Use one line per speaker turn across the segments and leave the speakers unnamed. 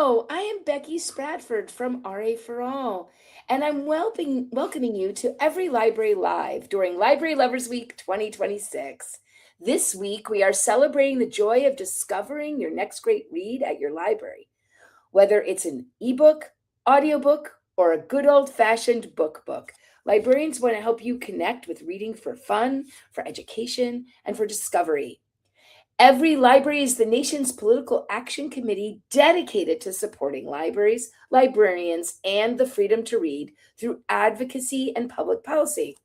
Hello, I am Becky Spratford from RA for All, and I'm welcoming you to Every Library Live during Library Lovers Week 2026. This week, we are celebrating the joy of discovering your next great read at your library, whether it's an ebook, audiobook, or a good old-fashioned book. Librarians want to help you connect with reading for fun, for education, and for discovery. Every Library is the nation's political action committee dedicated to supporting libraries, librarians, and the freedom to read through advocacy and public policy.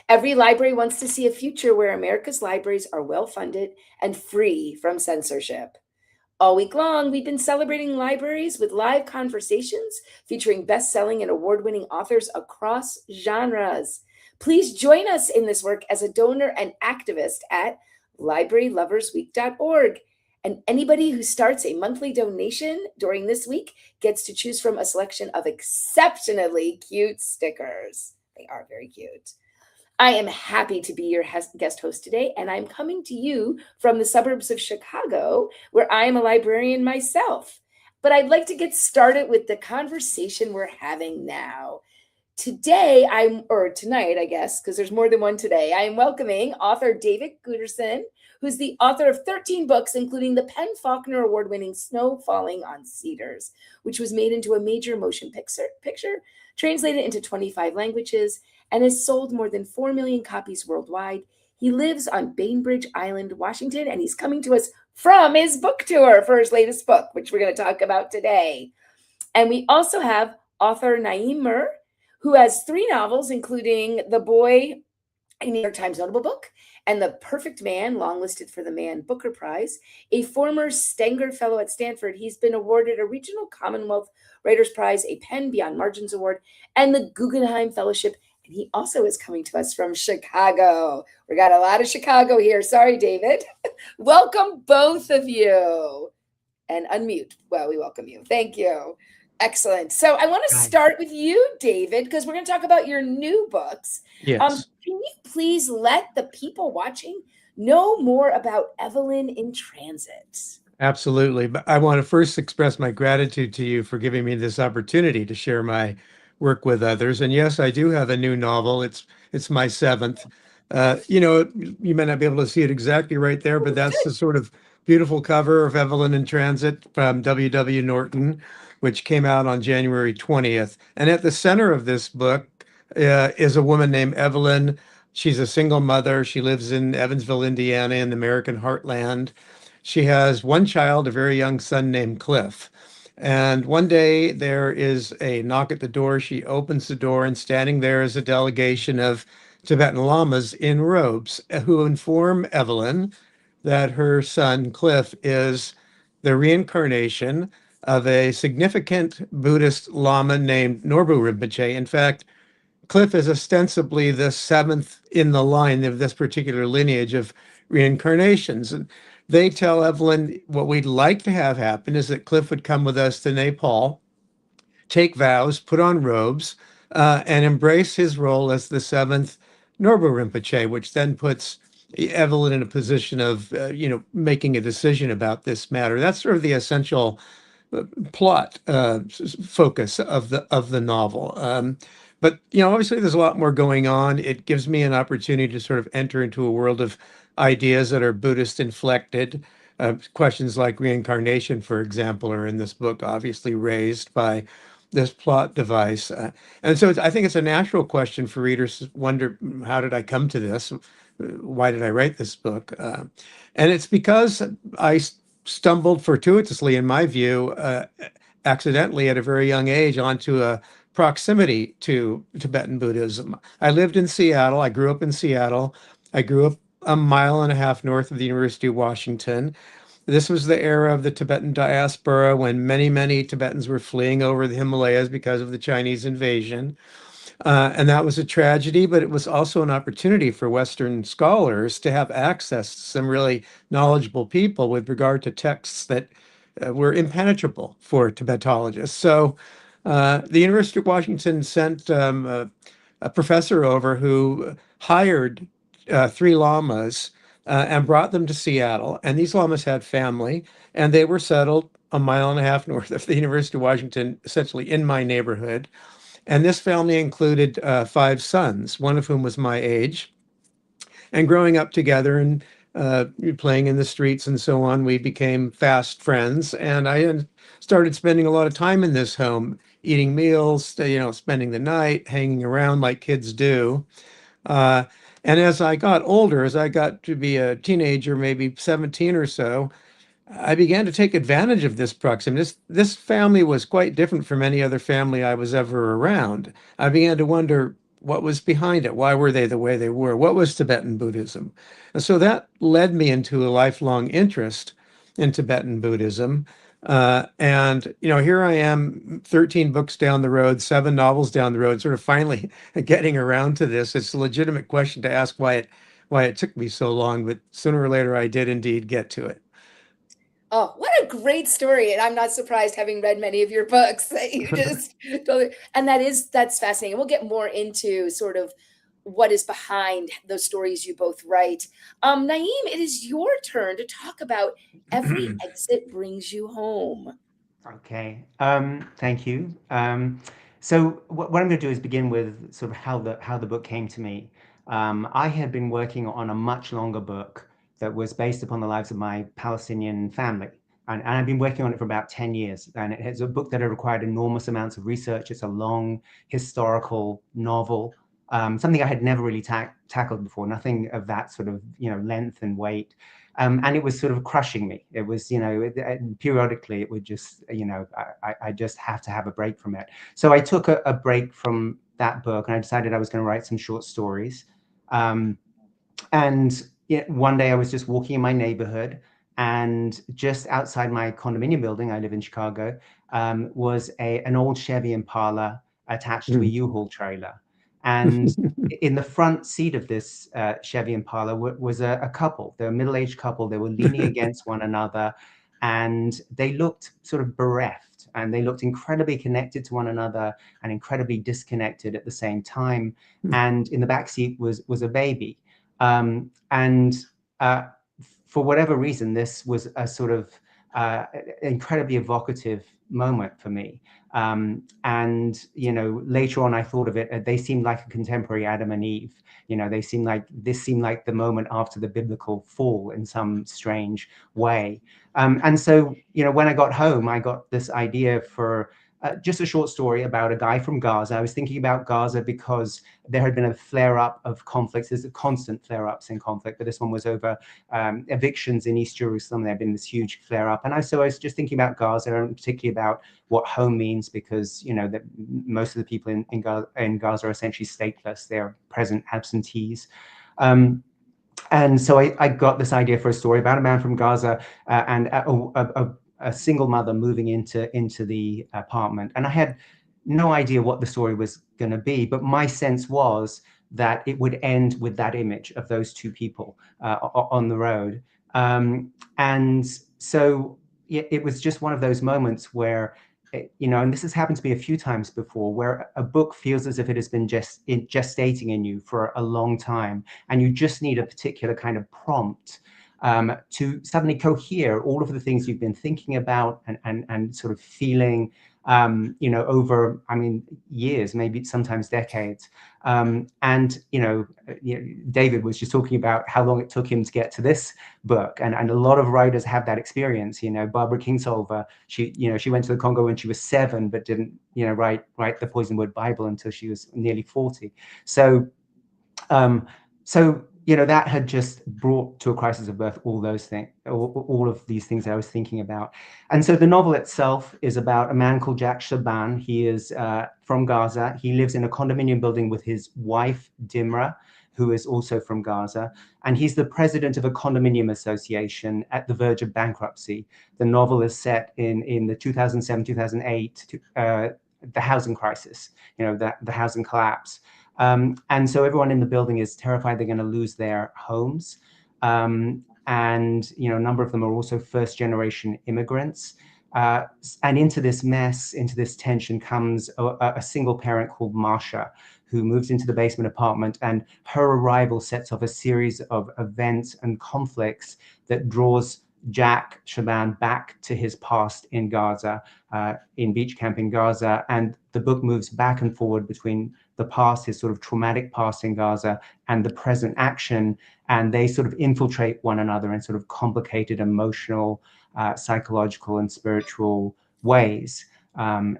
Every library wants to see a future where America's libraries are well funded and free from censorship. All week long, we've been celebrating libraries with live conversations featuring best selling and award winning authors across genres. Please join us in this work as a donor and activist at libraryloversweek.org. And anybody who starts a monthly donation during this week gets to choose from a selection of exceptionally cute stickers. They are very cute. I am happy to be your guest host today, and I'm coming to you from the suburbs of Chicago, where I am a librarian myself. But I'd like to get started with the conversation we're having now. Tonight, I guess, because there's more than one today, I am welcoming author David Guterson, who's the author of 13 books, including the PEN Faulkner Award-winning Snow Falling on Cedars, which was made into a major motion picture, translated into 25 languages, and has sold more than 4 million copies worldwide. He lives on Bainbridge Island, Washington, and he's coming to us from his book tour for his latest book, which we're going to talk about today. And we also have author Naeem Murr, who has 3 novels, including The Boy, a New York Times notable book, and The Perfect Man, longlisted for the Man Booker Prize. A former Stenger Fellow at Stanford, he's been awarded a Regional Commonwealth Writers Prize, a PEN Beyond Margins Award, and the Guggenheim Fellowship. And he also is coming to us from Chicago. We got a lot of Chicago here. Sorry, David. Welcome, both of you. And unmute. Well, we welcome you. Thank you. Excellent. So I want to start with you, David, because we're going to talk about your new books.
Yes.
Can you please let the people watching know more about Evelyn in Transit?
Absolutely. But I want to first express my gratitude to you for giving me this opportunity to share my work with others. And yes, I do have a new novel. It's my 7th. You may not be able to see it exactly right there, but that's the sort of beautiful cover of Evelyn in Transit from W.W. Norton, which came out on January 20th. And at the center of this book is a woman named Evelyn. She's a single mother. She lives in Evansville, Indiana, in the American heartland. She has one child, a very young son named Cliff. And one day there is a knock at the door. She opens the door, and standing there is a delegation of Tibetan lamas in robes who inform Evelyn that her son, Cliff, is the reincarnation of a significant Buddhist lama named Norbu Rinpoche. In fact, Cliff is ostensibly the 7th in the line of this particular lineage of reincarnations. And they tell Evelyn what we'd like to have happen is that Cliff would come with us to Nepal, take vows, put on robes, and embrace his role as the 7th Norbu Rinpoche, which then puts Evelyn in a position of, making a decision about this matter. That's sort of the essential plot focus of the novel. But obviously, there's a lot more going on. It gives me an opportunity to sort of enter into a world of ideas that are Buddhist inflected. Questions like reincarnation, for example, are in this book, obviously raised by this plot device. And so I think it's a natural question for readers to wonder, how did I come to this? Why did I write this book? And it's because I stumbled fortuitously, in my view, accidentally at a very young age onto a proximity to Tibetan Buddhism. I lived in Seattle. I grew up in Seattle. I grew up a mile and a half north of the University of Washington. This was the era of the Tibetan diaspora when many, many Tibetans were fleeing over the Himalayas because of the Chinese invasion. And that was a tragedy, but it was also an opportunity for Western scholars to have access to some really knowledgeable people with regard to texts that were impenetrable for Tibetologists. So the University of Washington sent a professor over who hired 3 lamas and brought them to Seattle. And these llamas had family, and they were settled a mile and a half north of the University of Washington, essentially in my neighborhood. And this family included five sons, one of whom was my age. And growing up together and playing in the streets and so on, we became fast friends. And I started spending a lot of time in this home, eating meals, spending the night, hanging around like kids do. Uh, and as I got older, as I got to be a teenager, maybe 17 or so, I began to take advantage of this proximity. This family was quite different from any other family I was ever around. I began to wonder what was behind it. Why were they the way they were? What was Tibetan Buddhism? And so that led me into a lifelong interest in Tibetan Buddhism. And here I am, 13 books down the road, 7 novels down the road, sort of finally getting around to this. It's a legitimate question to ask why it took me so long, but sooner or later I did indeed get to it.
Oh, what a great story. And I'm not surprised, having read many of your books, that you just totally, and that's fascinating. We'll get more into sort of what is behind those stories you both write. Naeem, it is your turn to talk about Every Exit Brings You Home.
Okay, thank you. So what I'm going to do is begin with sort of how the book came to me. I had been working on a much longer book that was based upon the lives of my Palestinian family. And I've been working on it for about 10 years. And it's a book that had required enormous amounts of research. It's a long historical novel, something I had never really tackled before, nothing of that sort of, length and weight. And it was sort of crushing me. It was, periodically it would just, I just have to have a break from it. So I took a break from that book, and I decided I was going to write some short stories. And one day I was just walking in my neighborhood, and just outside my condominium building, I live in Chicago, was an old Chevy Impala attached to a U-Haul trailer. And in the front seat of this Chevy Impala was a couple. They were a middle-aged couple. They were leaning against one another, and they looked sort of bereft, and they looked incredibly connected to one another and incredibly disconnected at the same time. And in the back seat was a baby. And for whatever reason, this was a sort of incredibly evocative moment for me. And later on I thought of it, they seemed like a contemporary Adam and Eve. This seemed like the moment after the biblical fall in some strange way. And so when I got home, I got this idea for just a short story about a guy from Gaza. I was thinking about Gaza because there had been a flare-up of conflicts. There's a constant flare-ups in conflict, but this one was over evictions in East Jerusalem. There had been this huge flare-up. And so I was just thinking about Gaza, and particularly about what home means, because that most of the people in Gaza are essentially stateless. They're present absentees. And so I got this idea for a story about a man from Gaza and a single mother moving into the apartment. And I had no idea what the story was going to be, but my sense was that it would end with that image of those two people on the road. And so it was just one of those moments where, and this has happened to me a few times before, where a book feels as if it has been gestating in you for a long time, and you just need a particular kind of prompt to suddenly cohere all of the things you've been thinking about and sort of feeling, over, years, maybe sometimes decades. David was just talking about how long it took him to get to this book, and a lot of writers have that experience. Barbara Kingsolver, she went to the Congo when she was 7, but didn't, write the Poison Wood Bible until she was nearly 40. So that had just brought to a crisis of birth all those things, all of these things that I was thinking about. And so the novel itself is about a man called Jack Shaban. He is from Gaza. He lives in a condominium building with his wife, Dimra, who is also from Gaza. And he's the president of a condominium association at the verge of bankruptcy. The novel is set in the 2007, 2008, the housing crisis, the housing collapse. And so everyone in the building is terrified they're going to lose their homes. And, a number of them are also first-generation immigrants. And into this mess, into this tension comes a single parent called Marsha, who moves into the basement apartment, and her arrival sets off a series of events and conflicts that draws Jack Shaban back to his past in Gaza, in beach camp in Gaza. And the book moves back and forward between the past, his sort of traumatic past in Gaza, and the present action. And they sort of infiltrate one another in sort of complicated emotional, psychological and spiritual ways.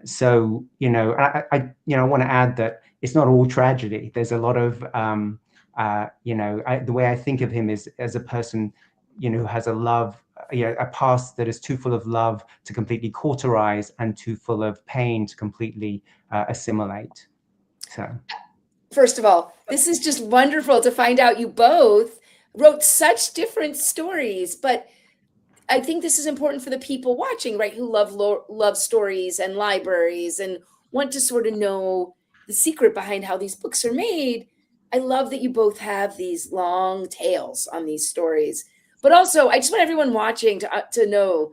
So, you know, I want to add that it's not all tragedy. There's a lot of, you know, the way I think of him is as a person, you know, who has a love, you know, a past that is too full of love to completely cauterize and too full of pain to completely assimilate. So,
first of all, this is just wonderful to find out you both wrote such different stories, but I think this is important for the people watching, right, who love stories and libraries and want to sort of know the secret behind how these books are made. I love that you both have these long tales on these stories. But also, I just want everyone watching to know,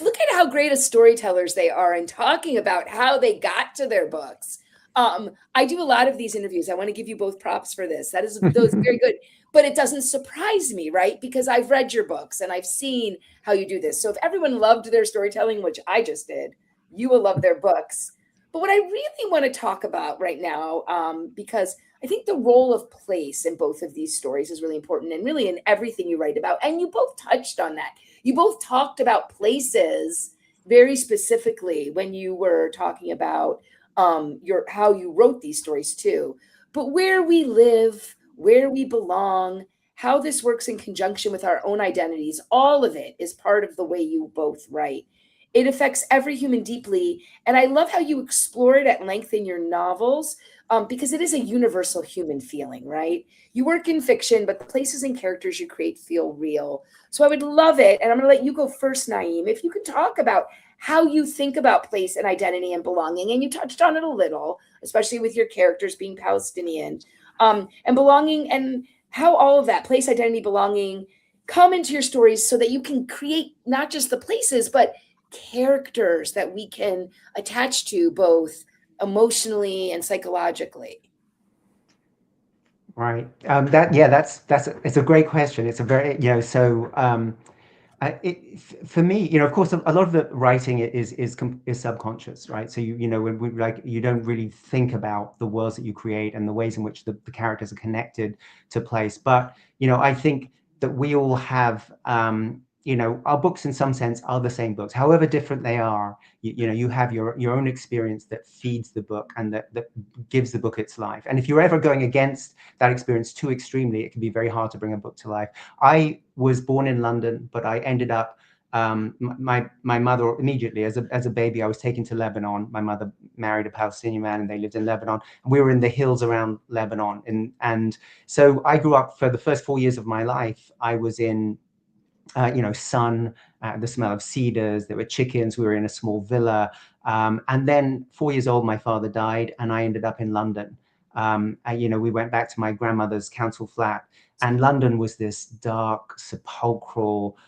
look at how great of storytellers they are in talking about how they got to their books. I do a lot of these interviews. I want to give you both props for this. Those very good. But it doesn't surprise me, right? Because I've read your books and I've seen how you do this. So if everyone loved their storytelling, which I just did, you will love their books. But what I really want to talk about right now, because I think the role of place in both of these stories is really important, and really in everything you write about. And you both touched on that. You both talked about places very specifically when you were talking about how you wrote these stories too. But where we live, where we belong, how this works in conjunction with our own identities, all of it is part of the way you both write. It affects every human deeply. And I love how you explore it at length in your novels, because it is a universal human feeling, right? You work in fiction, but the places and characters you create feel real. So I would love it. And I'm going to let you go first, Naeem, if you could talk about how you think about place and identity and belonging. And you touched on it a little, especially with your characters being Palestinian, and belonging, and how all of that place, identity, belonging come into your stories so that you can create not just the places, but characters that we can attach to both emotionally and psychologically.
right. It's a great question. It's a very, you know, so for me, you know, of course, a lot of the writing is subconscious, right? So you know, when you don't really think about the worlds that you create and the ways in which the characters are connected to place. But you know, I think that we all have, you know, our books in some sense are the same books, however different they are. You know, you have your own experience that feeds the book and that gives the book its life. And if you're ever going against that experience too extremely, it can be very hard to bring a book to life. I was born in London, but I ended up, my mother immediately as a baby, I was taken to Lebanon. My mother married a Palestinian man and they lived in Lebanon. We were in the hills around Lebanon. And so I grew up, for the first 4 years of my life, I was in, you know, sun, the smell of cedars, there were chickens, we were in a small villa. And then 4 years old, my father died and I ended up in London. You know, we went back to my grandmother's council flat, and London was this dark, sepulchral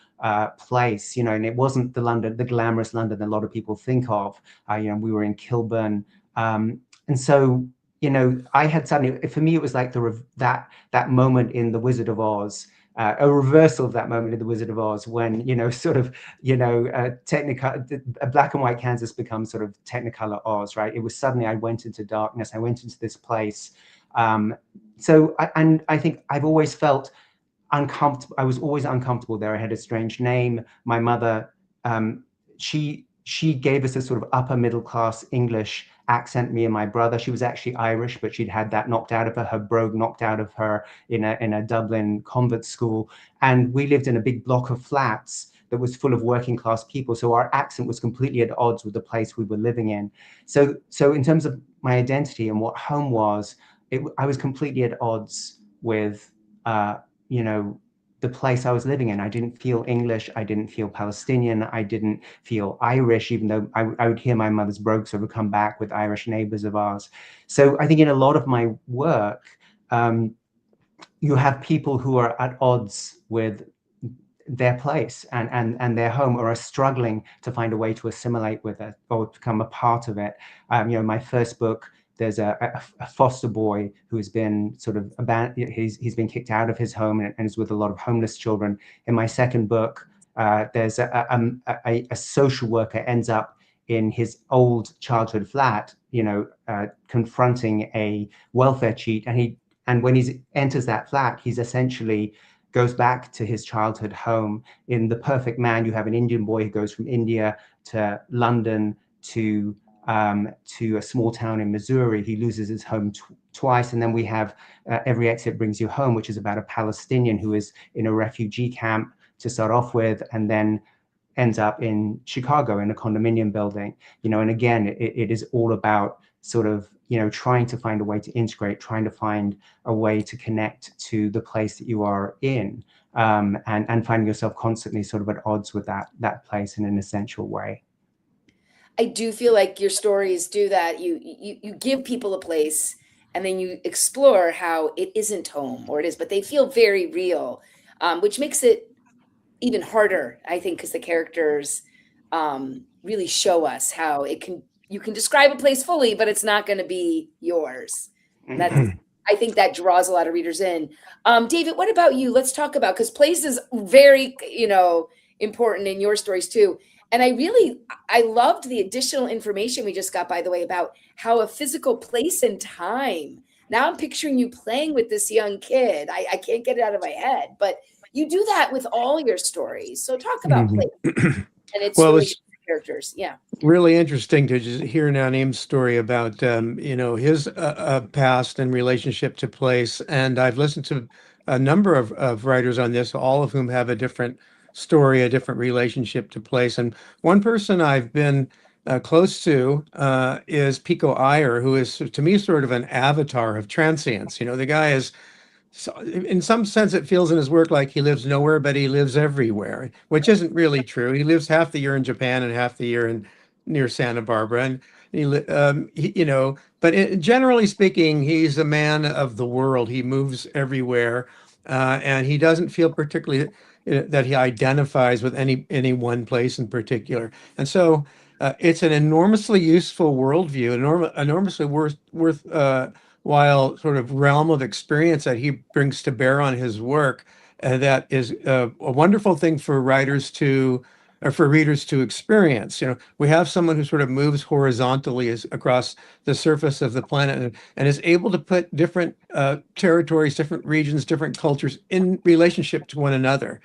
place, you know, and it wasn't the glamorous London a lot of people think of. You know, we were in Kilburn. And so, you know, I had suddenly, for me, it was like that moment in The Wizard of Oz, a reversal of that moment in The Wizard of Oz, when, you know, sort of, you know, a black and white Kansas becomes sort of Technicolor Oz, right? It was suddenly I went into darkness, I went into this place. So I think I've always felt uncomfortable. I was always uncomfortable there. I had a strange name. My mother, she gave us a sort of upper middle class English accent, me and my brother. She was actually Irish, but she'd had that knocked out of her brogue knocked out of her in a Dublin convent school. And we lived in a big block of flats that was full of working class people. So our accent was completely at odds with the place we were living in. So in terms of my identity and what home was, I was completely at odds with, you know, the place I was living in. I didn't feel English. I didn't feel Palestinian. I didn't feel Irish, even though I would hear my mother's brogue sort of come back with Irish neighbors of ours. So I think in a lot of my work, you have people who are at odds with their place and their home, or are struggling to find a way to assimilate with it or become a part of it. My first book, there's a foster boy who has been sort of abandoned. He's been kicked out of his home and is with a lot of homeless children. In my second book, there's a social worker ends up in his old childhood flat, confronting a welfare cheat, and when he enters that flat, he's essentially goes back to his childhood home. In The Perfect Man, you have an Indian boy who goes from India to London to a small town in Missouri. He loses his home twice. And then we have Every Exit Brings You Home, which is about a Palestinian who is in a refugee camp to start off with, and then ends up in Chicago in a condominium building. And again, it is all about sort of, trying to find a way to integrate, trying to find a way to connect to the place that you are in, and finding yourself constantly sort of at odds with that place in an essential way.
I do feel like your stories do that. You give people a place, and then you explore how it isn't home, or it is, but they feel very real, which makes it even harder, I think, because the characters really show us how you can describe a place fully, but it's not going to be yours. And I think that draws a lot of readers in. David, what about you? Let's talk about, because place is very, important in your stories too. And I loved the additional information we just got, by the way, about how a physical place and time. Now I'm picturing you playing with this young kid. I can't get it out of my head, but you do that with all your stories. So talk about place and its relationship to characters. Yeah.
Really interesting to just hear Naeem's story about, his past and relationship to place. And I've listened to a number of writers on this, all of whom have a different story, a different relationship to place. And one person I've been close to is Pico Iyer, who is, to me, sort of an avatar of transience. The guy is, so in some sense, it feels in his work like he lives nowhere, but he lives everywhere, which isn't really true. He lives half the year in Japan and half the year near Santa Barbara, and but generally speaking, he's a man of the world. He moves everywhere, and he doesn't feel particularly that he identifies with any one place in particular. And so it's an enormously useful worldview, enormously worthwhile sort of realm of experience that he brings to bear on his work. That is a wonderful thing for writers to, or for readers to experience. We have someone who sort of moves horizontally across the surface of the planet and is able to put different territories, different regions, different cultures in relationship to one another.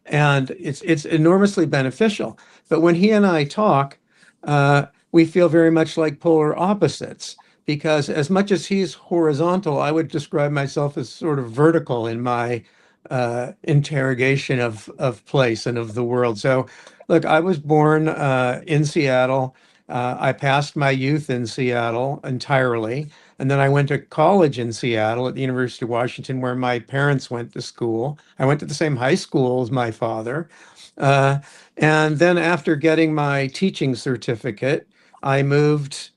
And it's enormously beneficial. But when he and I talk, we feel very much like polar opposites, because as much as he's horizontal, I would describe myself as sort of vertical in my interrogation of place and of the world. So, look, I was born in Seattle. I passed my youth in Seattle entirely. And then I went to college in Seattle at the University of Washington, where my parents went to school. I went to the same high school as my father. And then after getting my teaching certificate, I moved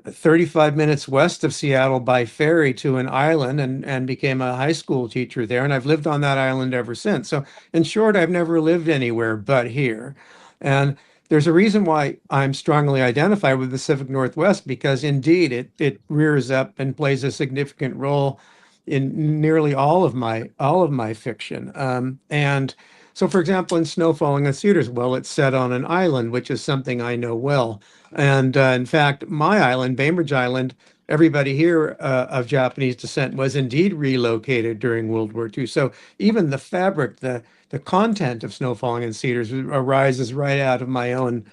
35 minutes west of Seattle by ferry to an island and became a high school teacher there. And I've lived on that island ever since. So in short, I've never lived anywhere but here. And there's a reason why I'm strongly identified with the Pacific Northwest, because indeed it rears up and plays a significant role in nearly all of my fiction. And so, for example, in Snow Falling on Cedars, well, it's set on an island, which is something I know well. And in fact, my island, Bainbridge Island, everybody here of Japanese descent was indeed relocated during World War II. So even the fabric, the content of Snow Falling on Cedars arises right out of my own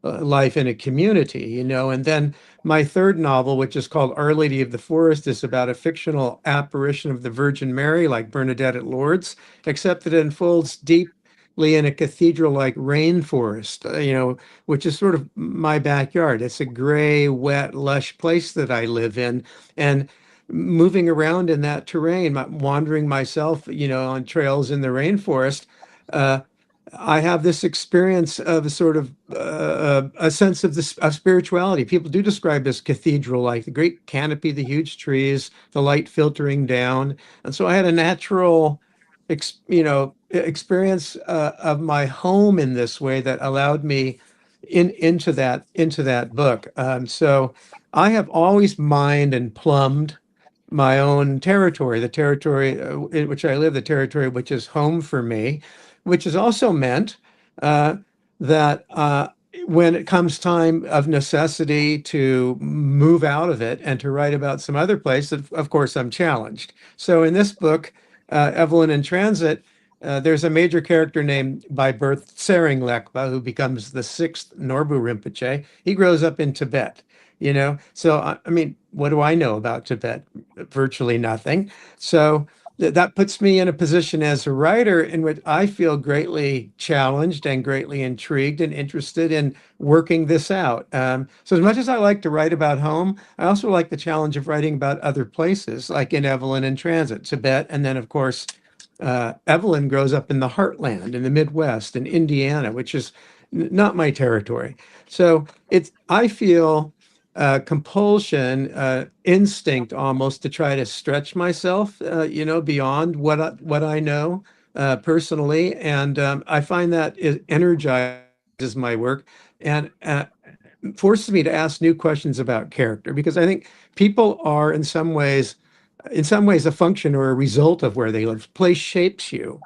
life in a community, And then my third novel, which is called Our Lady of the Forest, is about a fictional apparition of the Virgin Mary, like Bernadette at Lourdes, except that it unfolds deeply in a cathedral-like rainforest, which is sort of my backyard. It's a gray, wet, lush place that I live in. And moving around in that terrain, wandering myself, on trails in the rainforest, I have this experience of a sort of a sense of spirituality. People do describe this cathedral like the great canopy, the huge trees, the light filtering down. And so I had a natural, experience of my home in this way that allowed me into that book. So I have always mined and plumbed my own territory, the territory in which I live, the territory which is home for me, which has also meant uh, that when it comes time of necessity to move out of it and to write about some other place, of course, I'm challenged. So in this book, Evelyn in Transit, there's a major character named by birth Tsering Lekpa, who becomes the sixth Norbu Rinpoche. He grows up in Tibet, you know. So, I mean, what do I know about Tibet? Virtually nothing. So that puts me in a position as a writer in which I feel greatly challenged and greatly intrigued and interested in working this out. So as much as I like to write about home, I also like the challenge of writing about other places, like in Evelyn in Transit, Tibet, and then of course Evelyn grows up in the heartland in the Midwest in Indiana, which is not my territory. So I feel compulsion, instinct almost to try to stretch myself, beyond what I know personally. And I find that it energizes my work and forces me to ask new questions about character, because I think people are in some ways a function or a result of where they live. Place shapes you.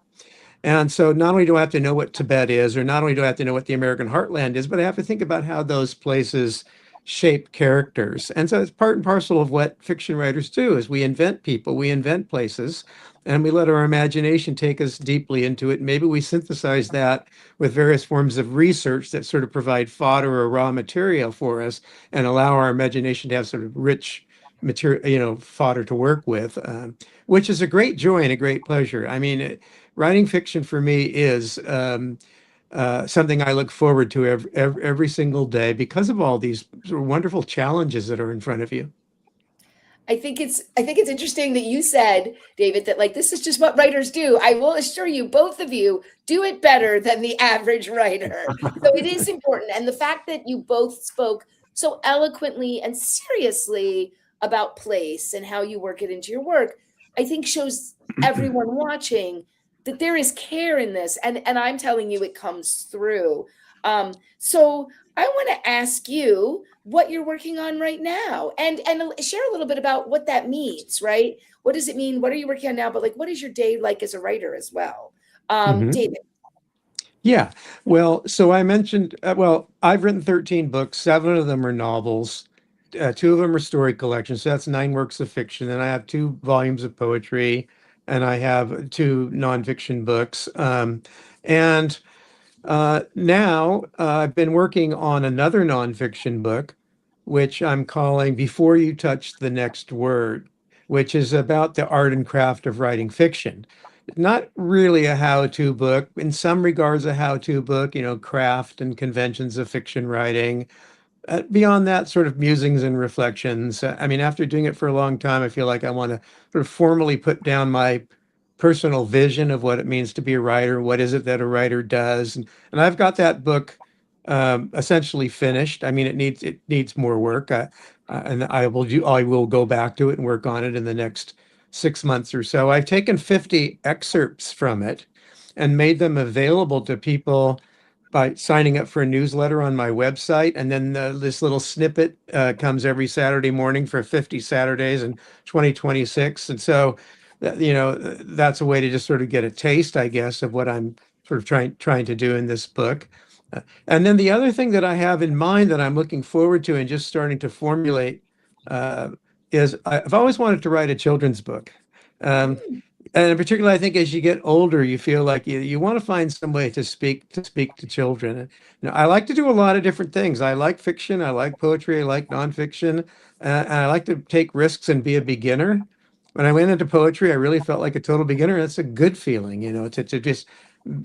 And so not only do I have to know what Tibet is, or not only do I have to know what the American heartland is, but I have to think about how those places shape characters. And so it's part and parcel of what fiction writers do is we invent people, we invent places, and we let our imagination take us deeply into it. Maybe we synthesize that with various forms of research that sort of provide fodder or raw material for us and allow our imagination to have sort of rich material, fodder to work with, which is a great joy and a great pleasure. I mean, writing fiction for me is something I look forward to every single day because of all these sort of wonderful challenges that are in front of you.
I think it's interesting that you said, David, that like this is just what writers do. I will assure you, both of you do it better than the average writer. So it is important. And the fact that you both spoke so eloquently and seriously about place and how you work it into your work, I think shows everyone watching that there is care in this. And I'm telling you, it comes through. So I want to ask you what you're working on right now and share a little bit about what that means, right? What does it mean? What are you working on now? But like, what is your day like as a writer as well?
Mhm.
David.
Yeah. Well, so I mentioned, I've written 13 books. 7 of them are novels. 2 of them are story collections. So that's 9 works of fiction. And I have 2 volumes of poetry, and I have 2 nonfiction books. And now I've been working on another nonfiction book, which I'm calling Before You Touch the Next Word, which is about the art and craft of writing fiction. Not really a how-to book, in some regards a how-to book, craft and conventions of fiction writing. Beyond that, sort of musings and reflections. I mean, after doing it for a long time, I feel like I want to sort of formally put down my personal vision of what it means to be a writer. What is it that a writer does? And I've got that book essentially finished. I mean, it needs more work, and I will go back to it and work on it in the next 6 months or so. I've taken 50 excerpts from it and made them available to people by signing up for a newsletter on my website. And then this little snippet comes every Saturday morning for 50 Saturdays in 2026. And so, that's a way to just sort of get a taste, I guess, of what I'm sort of trying to do in this book. And then the other thing that I have in mind that I'm looking forward to and just starting to formulate uh, is I've always wanted to write a children's book. Um,
Mm.
and in particular, I think as you get older, you feel like you want to find some way to speak to children. And, I like to do a lot of different things. I like fiction, I like poetry, I like nonfiction, and I like to take risks and be a beginner. When I went into poetry, I really felt like a total beginner. That's a good feeling, to just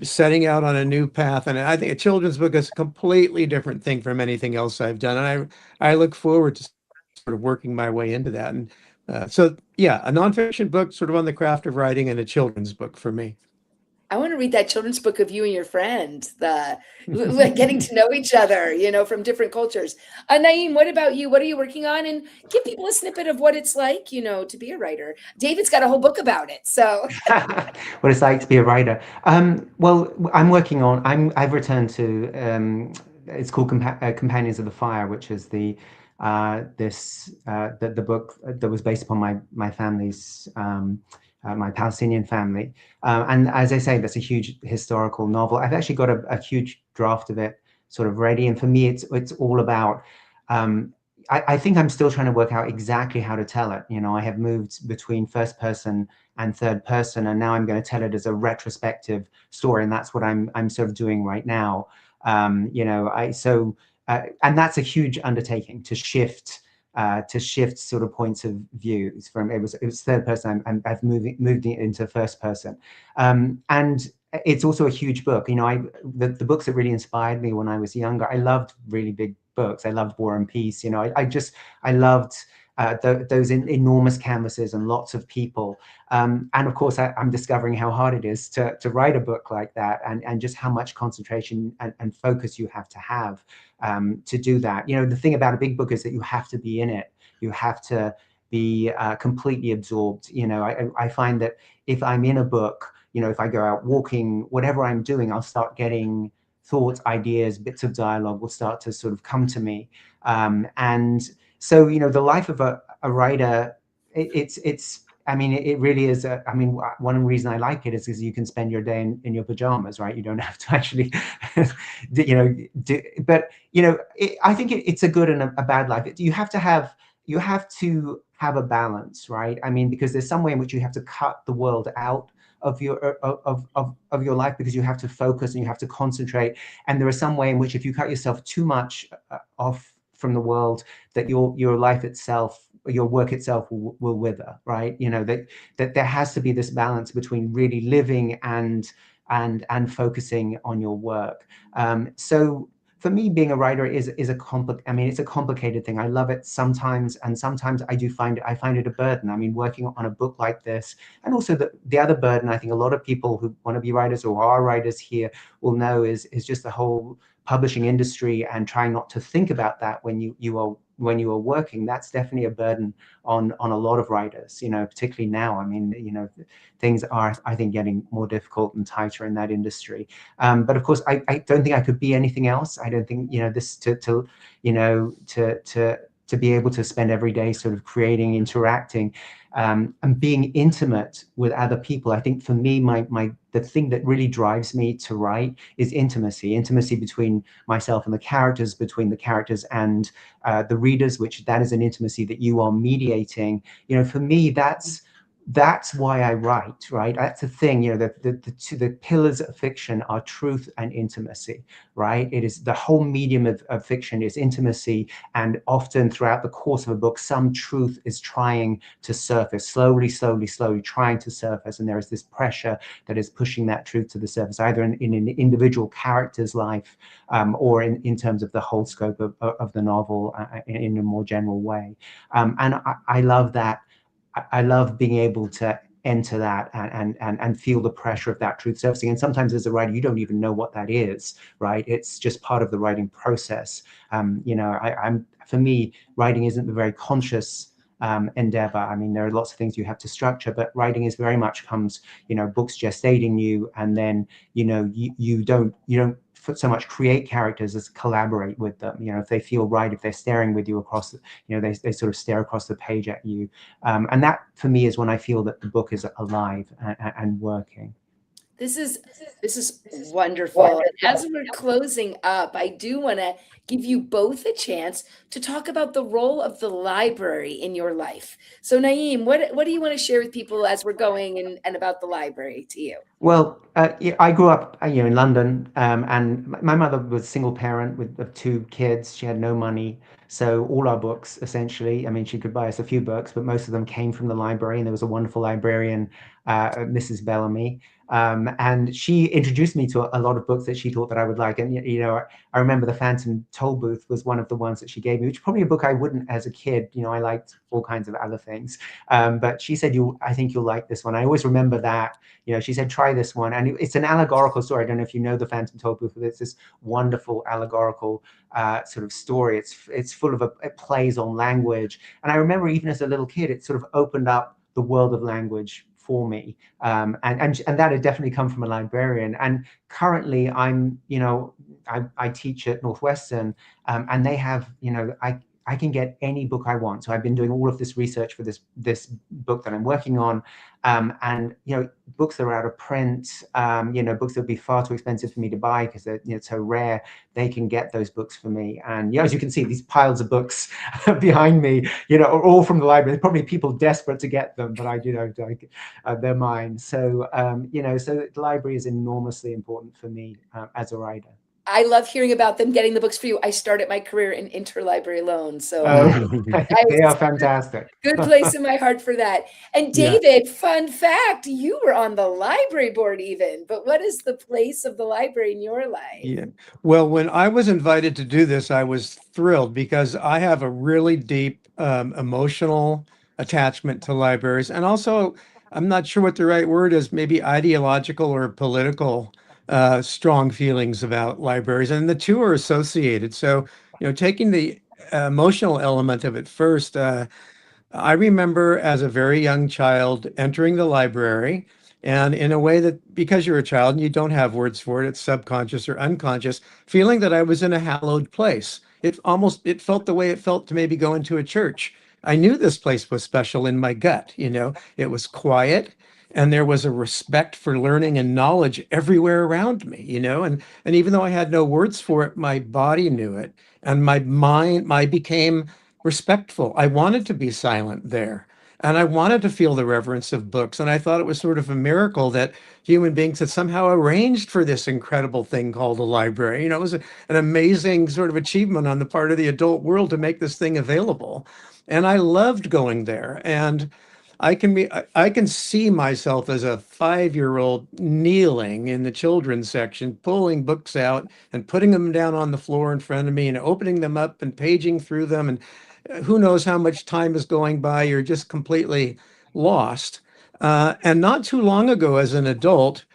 setting out on a new path. And I think a children's book is a completely different thing from anything else I've done. And I look forward to sort of working my way into that. And so, yeah, a nonfiction book sort of on the craft of writing and a children's book for me.
I want to read that children's book of you and your friend, the like getting to know each other, from different cultures. Naeem, what about you? What are you working on? And give people a snippet of what it's like, to be a writer. David's got a whole book about it. So
what it's like to be a writer. Well, I'm working on. I've returned to. It's called Companions of the Fire, which is the book that was based upon my family's. My Palestinian family. And as I say, that's a huge historical novel. I've actually got a huge draft of it sort of ready. And for me, it's all about, I think I'm still trying to work out exactly how to tell it. I have moved between first person and third person, and now I'm going to tell it as a retrospective story. And that's what I'm sort of doing right now. And that's a huge undertaking to shift sort of points of views from it was third person. I've moved it into first person, and it's also a huge book. The books that really inspired me when I was younger. I loved really big books. I loved War and Peace. I loved those enormous canvases and lots of people. And of course, I'm discovering how hard it is to write a book like that, and just how much concentration and focus you have to do that. The thing about a big book is that you have to be in it. You have to be completely absorbed. I find that if I'm in a book, if I go out walking, whatever I'm doing, I'll start getting thoughts, ideas, bits of dialogue will start to sort of come to me. And so, the life of a writer, it really is. One reason I like it is because you can spend your day in your pajamas, right? You don't have to actually, but I think it's a good and a bad life. You have to have a balance, right? Because there's some way in which you have to cut the world out of your life, because you have to focus and you have to concentrate. And there is some way in which if you cut yourself too much off from the world, that your life itself, your work itself will wither, right? That there has to be this balance between really living and focusing on your work. So for me, being a writer is a it's a complicated thing. I love it sometimes, and sometimes I find it a burden. Working on a book like this, and also the other burden I think a lot of people who want to be writers or are writers here will know is just the whole publishing industry, and trying not to think about that when you are working. That's definitely a burden on a lot of writers, particularly now. Things are, I think, getting more difficult and tighter in that industry. But of course, I don't think I could be anything else. I don't think, this to be able to spend every day sort of creating, interacting, and being intimate with other people. I think for me, the thing that really drives me to write is intimacy between myself and the characters, between the characters and the readers, which that is an intimacy that you are mediating. For me, that's why I write, right? That's the thing, the pillars of fiction are truth and intimacy, right? It is the whole medium of fiction is intimacy, and often throughout the course of a book, some truth is trying to surface, slowly trying to surface, and there is this pressure that is pushing that truth to the surface, either in an individual character's life, or in terms of the whole scope of the novel in a more general way. And I love that. I love being able to enter that and feel the pressure of that truth surfacing. And sometimes as a writer, you don't even know what that is, right? It's just part of the writing process. For me, writing isn't a very conscious endeavor. There are lots of things you have to structure, but writing is very much comes, books gestating you, and then, you don't so much create characters as collaborate with them. If they feel right, if they're staring with you across, they sort of stare across the page at you. And that for me is when I feel that the book is alive and working.
This is wonderful. As we're closing up, I do want to give you both a chance to talk about the role of the library in your life. So Naeem, what do you want to share with people as we're going and about the library to you?
Well, I grew up, in London, and my mother was a single parent with 2 kids. She had no money. So all our books, essentially, I mean, she could buy us a few books, but most of them came from the library. And there was a wonderful librarian, Mrs. Bellamy. And she introduced me to a lot of books that she thought that I would like. And, I remember The Phantom Toll Booth was one of the ones that she gave me, which is probably a book I wouldn't as a kid. I liked all kinds of other things. But she said, I think you'll like this one. I always remember that. She said, try this one. And it's an allegorical story. I don't know if you know The Phantom Toll Booth, but it's this wonderful allegorical sort of story. It's full of it plays on language. And I remember even as a little kid, it sort of opened up the world of language for me. And that had definitely come from a librarian. And currently I teach at Northwestern, and they have, I can get any book I want. So I've been doing all of this research for this book that I'm working on. And books that are out of print, books that would be far too expensive for me to buy because they're so rare, they can get those books for me. And as you can see, these piles of books behind me, are all from the library. There's probably people desperate to get them, but they're mine. So so the library is enormously important for me as a writer.
I love hearing about them getting the books for you. I started my career in interlibrary loans, so
they are fantastic.
Good place in my heart for that. And David, fun fact, you were on the library board even, but what is the place of the library in your life?
Yeah. Well, when I was invited to do this, I was thrilled because I have a really deep emotional attachment to libraries. And also, I'm not sure what the right word is, maybe ideological or political strong feelings about libraries. And the two are associated. So, taking the emotional element of it first, I remember as a very young child entering the library, and in a way that, because you're a child and you don't have words for it, it's subconscious or unconscious, feeling that I was in a hallowed place. It felt the way it felt to maybe go into a church. I knew this place was special in my gut, it was quiet and there was a respect for learning and knowledge everywhere around me, and even though I had no words for it, my body knew it and my mind, I became respectful. I wanted to be silent there. And I wanted to feel the reverence of books. And I thought it was sort of a miracle that human beings had somehow arranged for this incredible thing called a library. It was an amazing sort of achievement on the part of the adult world to make this thing available. And I loved going there. And I can see myself as a 5-year-old kneeling in the children's section, pulling books out and putting them down on the floor in front of me and opening them up and paging through them. And who knows how much time is going by, you're just completely lost. And not too long ago, as an adult,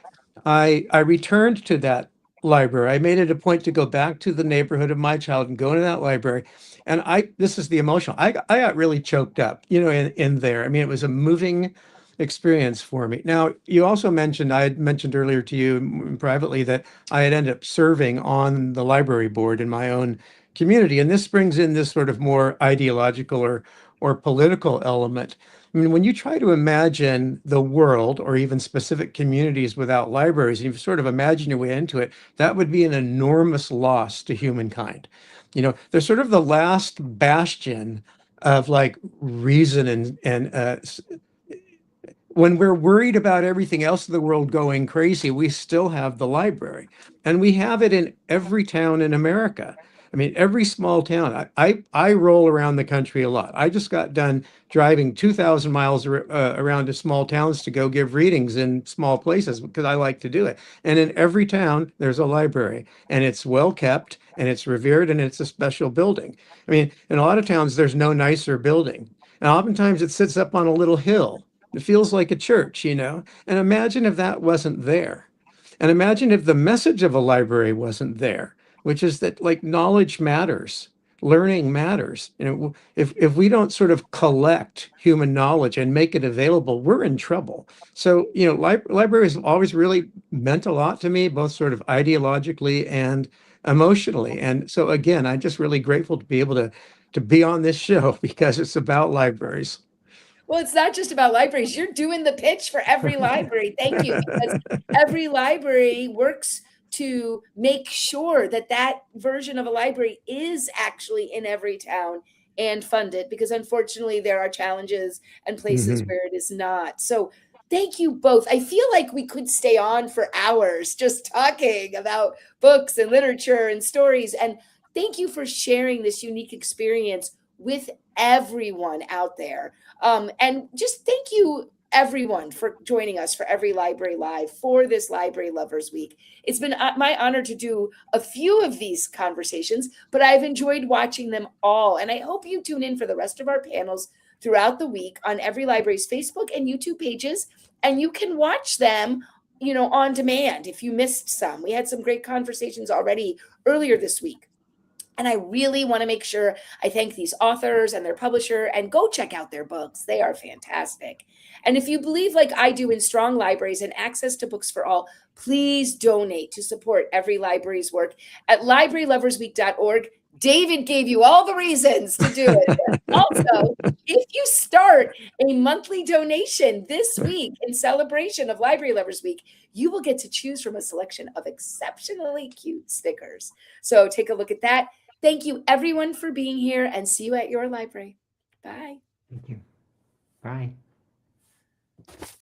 I returned to that library. I made it a point to go back to the neighborhood of my child and go into that library. And this is the emotional, I got really choked up, in there. I mean, it was a moving experience for me. Now, you also mentioned, I had mentioned earlier to you privately that I had ended up serving on the library board in my own community. And this brings in this sort of more ideological or political element. I mean, when you try to imagine the world or even specific communities without libraries, and you sort of imagine your way into it, that would be an enormous loss to humankind. They're sort of the last bastion of like reason and when we're worried about everything else in the world going crazy, we still have the library, and we have it in every town in America. I mean, every small town. I roll around the country a lot. I just got done driving 2,000 miles around to small towns to go give readings in small places because I like to do it. And in every town, there's a library, and it's well kept, and it's revered, and it's a special building. I mean, in a lot of towns, there's no nicer building, and oftentimes it sits up on a little hill. It feels like a church, And imagine if that wasn't there. And imagine if the message of a library wasn't there, which is that like knowledge matters, learning matters. If we don't sort of collect human knowledge and make it available, we're in trouble. So, libraries have always really meant a lot to me, both sort of ideologically and emotionally. And so again, I'm just really grateful to be able to be on this show because it's about libraries.
Well, it's not just about libraries. You're doing the pitch for EveryLibrary. Thank you. Because EveryLibrary works to make sure that that version of a library is actually in every town and funded, because unfortunately there are challenges and places where it is not. So thank you both. I feel like we could stay on for hours just talking about books and literature and stories. And Thank you for sharing this unique experience with everyone out there. And just thank you, everyone, for joining us for Every Library Live for this Library Lovers Week. It's been my honor to do a few of these conversations, but I've enjoyed watching them all. And I hope you tune in for the rest of our panels throughout the week on Every Library's Facebook and YouTube pages. And you can watch them, on demand if you missed some. We had some great conversations already earlier this week. And I really want to make sure I thank these authors and their publisher, and go check out their books. They are fantastic. And if you believe, like I do, in strong libraries and access to books for all, please donate to support Every Library's work at libraryloversweek.org. David gave you all the reasons to do it. Also, if you start a monthly donation this week in celebration of Library Lovers Week, you will get to choose from a selection of exceptionally cute stickers. So take a look at that. Thank you, everyone, for being here, and see you at your library. Bye.
Thank you. Bye.